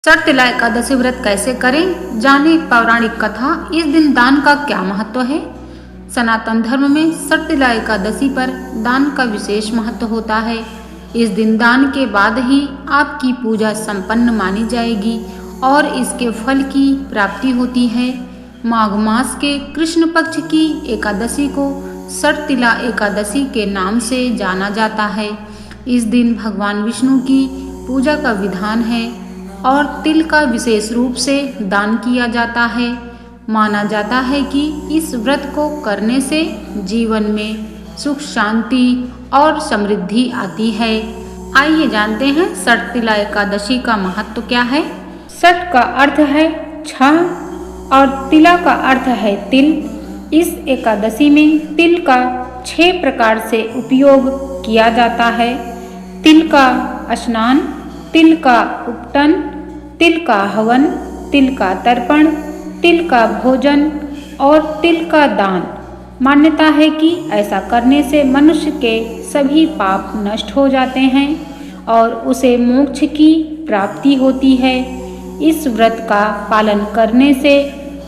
शर्तिला एकादशी व्रत कैसे करें, जाने पौराणिक कथा। इस दिन दान का क्या महत्व है। सनातन धर्म में शर्तिला एकादशी पर दान का विशेष महत्व होता है। इस दिन दान के बाद ही आपकी पूजा संपन्न मानी जाएगी और इसके फल की प्राप्ति होती है। माघ मास के कृष्ण पक्ष की एकादशी को शर्तिला एकादशी के नाम से जाना जाता है। इस दिन भगवान विष्णु की पूजा का विधान है और तिल का विशेष रूप से दान किया जाता है। माना जाता है कि इस व्रत को करने से जीवन में सुख शांति और समृद्धि आती है। आइए जानते हैं शर्तिला एकादशी का महत्व क्या है। शट का अर्थ है 6 और तिला का अर्थ है तिल। इस एकादशी में तिल का 6 प्रकार से उपयोग किया जाता है। तिल का स्नान, तिल का उपटन, तिल का हवन, तिल का तर्पण, तिल का भोजन और तिल का दान। मान्यता है कि ऐसा करने से मनुष्य के सभी पाप नष्ट हो जाते हैं और उसे मोक्ष की प्राप्ति होती है। इस व्रत का पालन करने से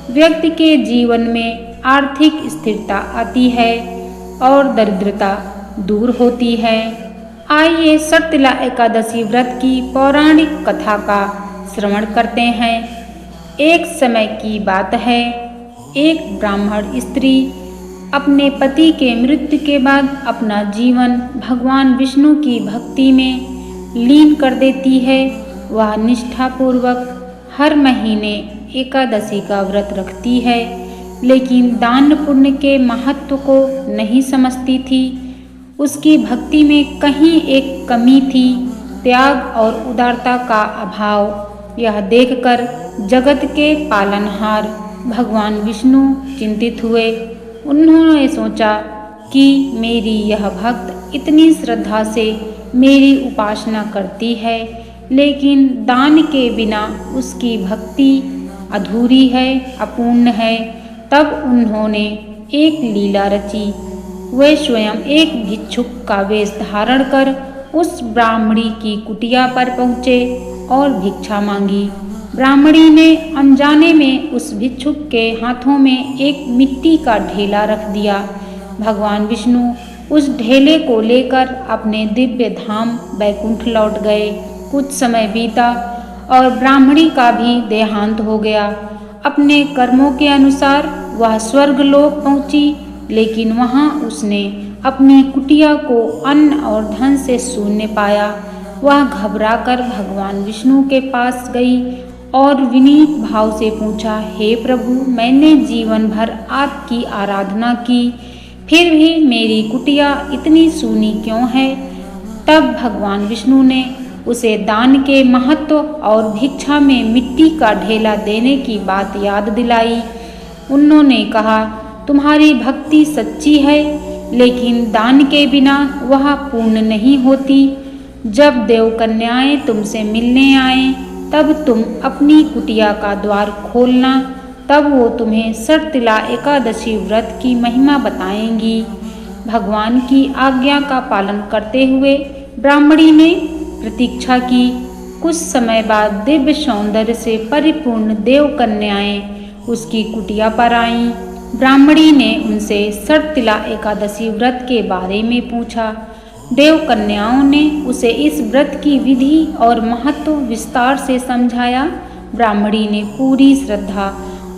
व्यक्ति के जीवन में आर्थिक स्थिरता आती है और दरिद्रता दूर होती है। आइए शर्तिला एकादशी व्रत की पौराणिक कथा का श्रवण करते हैं। एक समय की बात है, एक ब्राह्मण स्त्री अपने पति के मृत्यु के बाद अपना जीवन भगवान विष्णु की भक्ति में लीन कर देती है। वह निष्ठापूर्वक हर महीने एकादशी का व्रत रखती है, लेकिन दान पुण्य के महत्व को नहीं समझती थी। उसकी भक्ति में कहीं एक कमी थी, त्याग और उदारता का अभाव। यह देखकर जगत के पालनहार भगवान विष्णु चिंतित हुए। उन्होंने सोचा कि मेरी यह भक्त इतनी श्रद्धा से मेरी उपासना करती है, लेकिन दान के बिना उसकी भक्ति अधूरी है, अपूर्ण है। तब उन्होंने एक लीला रची। वे स्वयं एक भिक्षुक का वेश धारण कर उस ब्राह्मणी की कुटिया पर पहुँचे और भिक्षा मांगी। ब्राह्मणी ने अनजाने में उस भिक्षुक के हाथों में एक मिट्टी का ढेला रख दिया। भगवान विष्णु उस ढेले को लेकर अपने दिव्य धाम बैकुंठ लौट गए। कुछ समय बीता और ब्राह्मणी का भी देहांत हो गया। अपने कर्मों के अनुसार वह स्वर्गलोक पहुंची, लेकिन वहां उसने अपनी कुटिया को अन्न और धन से शून्य पाया। वह घबराकर भगवान विष्णु के पास गई और विनीत भाव से पूछा, हे प्रभु, मैंने जीवन भर आपकी आराधना की, फिर भी मेरी कुटिया इतनी सूनी क्यों है। तब भगवान विष्णु ने उसे दान के महत्व और भिक्षा में मिट्टी का ढेला देने की बात याद दिलाई। उन्होंने कहा, तुम्हारी भक्ति सच्ची है, लेकिन दान के बिना वह पूर्ण नहीं होती। जब देवकन्याएं तुमसे मिलने आए, तब तुम अपनी कुटिया का द्वार खोलना, तब वो तुम्हें शर्तिला एकादशी व्रत की महिमा बताएंगी। भगवान की आज्ञा का पालन करते हुए ब्राह्मणी ने प्रतीक्षा की। कुछ समय बाद दिव्य सौंदर्य से परिपूर्ण देवकन्याएं उसकी कुटिया पर आईं। ब्राह्मणी ने उनसे शर्तिला एकादशी व्रत के बारे में पूछा। देवकन्याओं ने उसे इस व्रत की विधि और महत्व विस्तार से समझाया। ब्राह्मणी ने पूरी श्रद्धा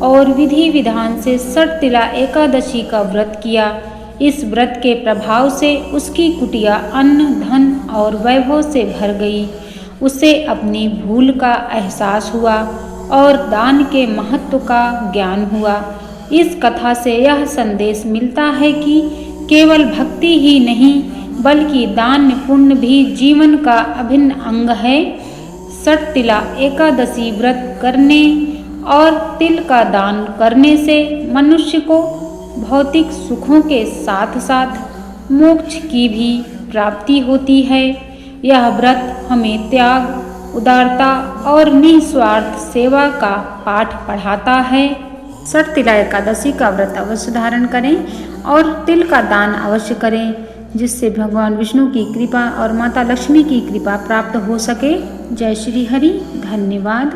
और विधि विधान से शर्तिला एकादशी का व्रत किया। इस व्रत के प्रभाव से उसकी कुटिया अन्न, धन और वैभव से भर गई। उसे अपनी भूल का एहसास हुआ और दान के महत्व का ज्ञान हुआ। इस कथा से यह संदेश मिलता है कि केवल भक्ति ही नहीं, बल्कि दान पुण्य भी जीवन का अभिन्न अंग है। शर्तिला एकादशी व्रत करने और तिल का दान करने से मनुष्य को भौतिक सुखों के साथ साथ मोक्ष की भी प्राप्ति होती है। यह व्रत हमें त्याग, उदारता और निस्वार्थ सेवा का पाठ पढ़ाता है। शर्तिला एकादशी का व्रत अवश्य धारण करें और तिल का दान अवश्य करें, जिससे भगवान विष्णु की कृपा और माता लक्ष्मी की कृपा प्राप्त हो सके। जय श्री हरि। धन्यवाद।